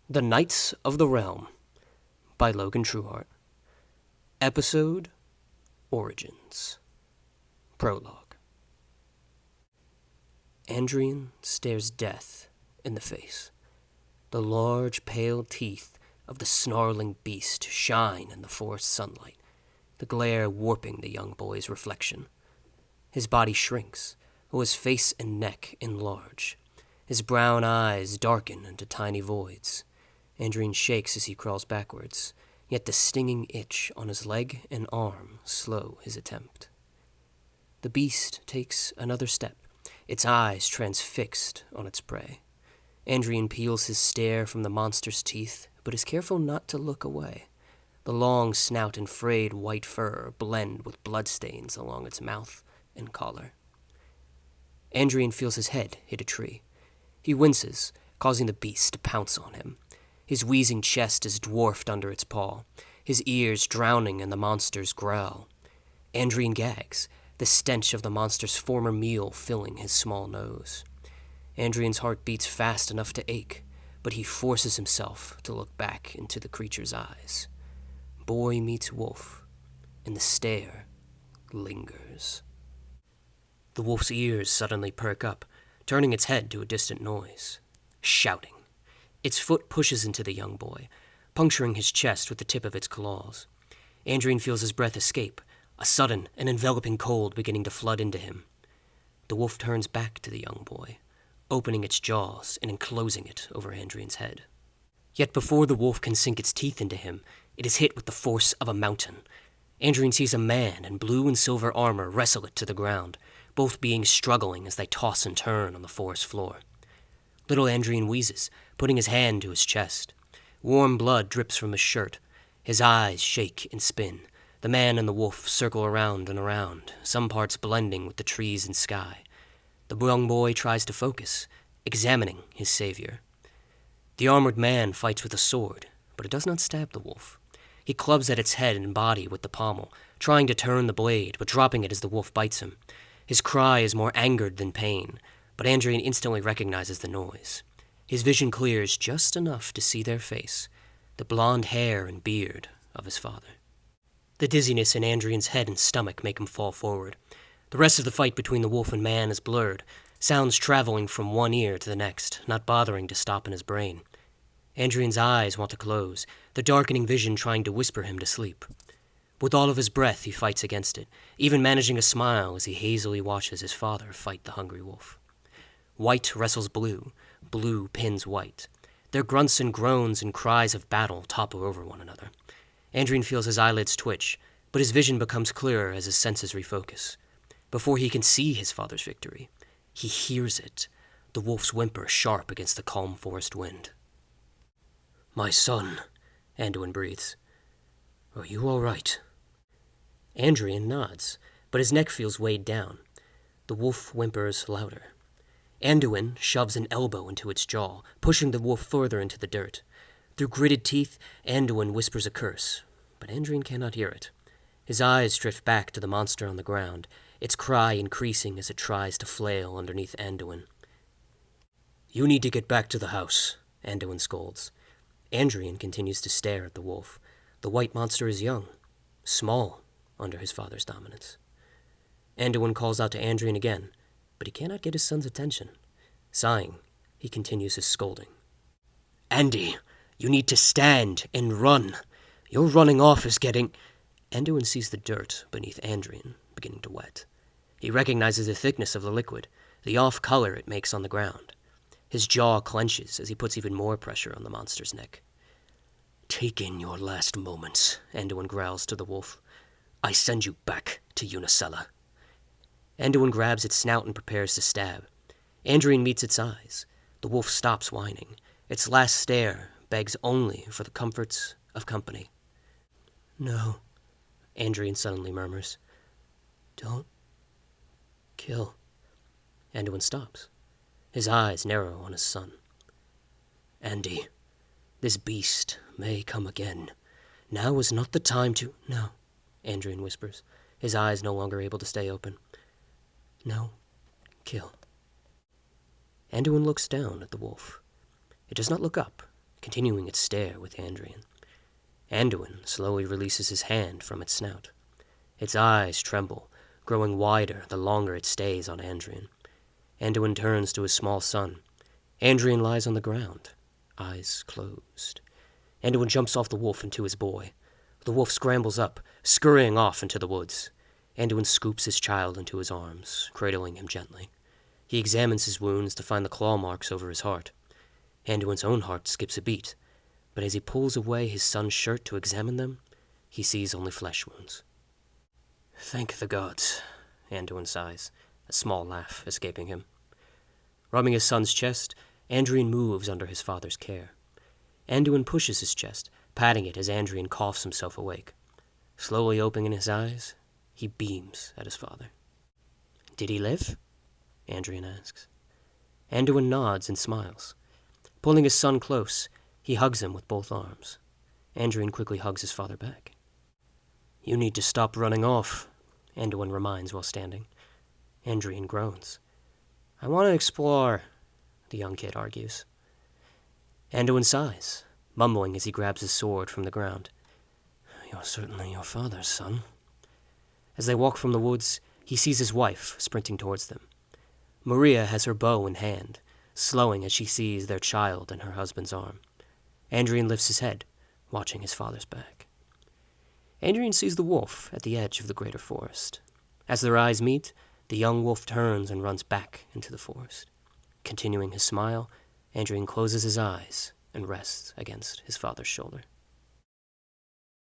The Knights of the Realm by Logan Trueheart. Episode Origins. Prologue. Andrian stares death in the face. The large, pale teeth of the snarling beast shine in the forest sunlight, the glare warping the young boy's reflection. His body shrinks, while his face and neck enlarge. His brown eyes darken into tiny voids. Andrian shakes as he crawls backwards, yet the stinging itch on his leg and arm slow his attempt. The beast takes another step, its eyes transfixed on its prey. Andrian peels his stare from the monster's teeth, but is careful not to look away. The long snout and frayed white fur blend with bloodstains along its mouth and collar. Andrian feels his head hit a tree. He winces, causing the beast to pounce on him. His wheezing chest is dwarfed under its paw, his ears drowning in the monster's growl. Andrian gags, the stench of the monster's former meal filling his small nose. Andrian's heart beats fast enough to ache, but he forces himself to look back into the creature's eyes. Boy meets wolf, and the stare lingers. The wolf's ears suddenly perk up, turning its head to a distant noise. Shouting. Its foot pushes into the young boy, puncturing his chest with the tip of its claws. Andrian feels his breath escape, a sudden and enveloping cold beginning to flood into him. The wolf turns back to the young boy, opening its jaws and enclosing it over Andrian's head. Yet before the wolf can sink its teeth into him, it is hit with the force of a mountain. Andrian sees a man in blue and silver armor wrestle it to the ground, both beings struggling as they toss and turn on the forest floor. Little Andrian wheezes, putting his hand to his chest. Warm blood drips from his shirt. His eyes shake and spin. The man and the wolf circle around and around, some parts blending with the trees and sky. The young boy tries to focus, examining his savior. The armored man fights with a sword, but it does not stab the wolf. He clubs at its head and body with the pommel, trying to turn the blade, but dropping it as the wolf bites him. His cry is more angered than pain, but Andrian instantly recognizes the noise. His vision clears just enough to see their face, the blonde hair and beard of his father. The dizziness in Andrian's head and stomach make him fall forward. The rest of the fight between the wolf and man is blurred, sounds traveling from one ear to the next, not bothering to stop in his brain. Andrian's eyes want to close, the darkening vision trying to whisper him to sleep. With all of his breath, he fights against it, even managing a smile as he hazily watches his father fight the hungry wolf. White wrestles blue, blue pins white. Their grunts and groans and cries of battle topple over one another. Andrian feels his eyelids twitch, but his vision becomes clearer as his senses refocus. Before he can see his father's victory, he hears it, the wolf's whimper sharp against the calm forest wind. "My son," Anduin breathes. "Are you all right?" Andrian nods, but his neck feels weighed down. The wolf whimpers louder. Anduin shoves an elbow into its jaw, pushing the wolf further into the dirt. Through gritted teeth, Anduin whispers a curse, but Andrian cannot hear it. His eyes drift back to the monster on the ground, its cry increasing as it tries to flail underneath Anduin. "You need to get back to the house," Anduin scolds. Andrian continues to stare at the wolf. The white monster is young, small under his father's dominance. Anduin calls out to Andrian again, but he cannot get his son's attention. Sighing, he continues his scolding. "Andy, you need to stand and run. Your running off is getting—" Anduin sees the dirt beneath Andrian beginning to wet. He recognizes the thickness of the liquid, the off color it makes on the ground. His jaw clenches as he puts even more pressure on the monster's neck. "Take in your last moments," Anduin growls to the wolf. "I send you back to Unicella." Anduin grabs its snout and prepares to stab. Andrian meets its eyes. The wolf stops whining. Its last stare begs only for the comforts of company. "No," Andrian suddenly murmurs. "Don't kill." Anduin stops. His eyes narrow on his son. "Andy, this beast may come again. Now is not the time to—" "No," Andrian whispers, his eyes no longer able to stay open. "No, kill." Anduin looks down at the wolf. It does not look up, continuing its stare with Andrian. Anduin slowly releases his hand from its snout. Its eyes tremble, growing wider the longer it stays on Andrian. Anduin turns to his small son. Andrian lies on the ground, eyes closed. Anduin jumps off the wolf into his boy. The wolf scrambles up, scurrying off into the woods. Anduin scoops his child into his arms, cradling him gently. He examines his wounds to find the claw marks over his heart. Anduin's own heart skips a beat, but as he pulls away his son's shirt to examine them, he sees only flesh wounds. "Thank the gods," Anduin sighs, a small laugh escaping him. Rubbing his son's chest, Andrian moves under his father's care. Anduin pushes his chest, patting it as Andrian coughs himself awake. Slowly opening his eyes, he beams at his father. "Did he live?" Andrian asks. Anduin nods and smiles. Pulling his son close, he hugs him with both arms. Andrian quickly hugs his father back. "You need to stop running off," Anduin reminds while standing. Andrian groans. "I want to explore," the young kid argues. Anduin sighs, mumbling as he grabs his sword from the ground. "You're certainly your father's son." As they walk from the woods, he sees his wife sprinting towards them. Maria has her bow in hand, slowing as she sees their child in her husband's arm. Andrian lifts his head, watching his father's back. Andrian sees the wolf at the edge of the greater forest. As their eyes meet, the young wolf turns and runs back into the forest. Continuing his smile, Andrian closes his eyes and rests against his father's shoulder.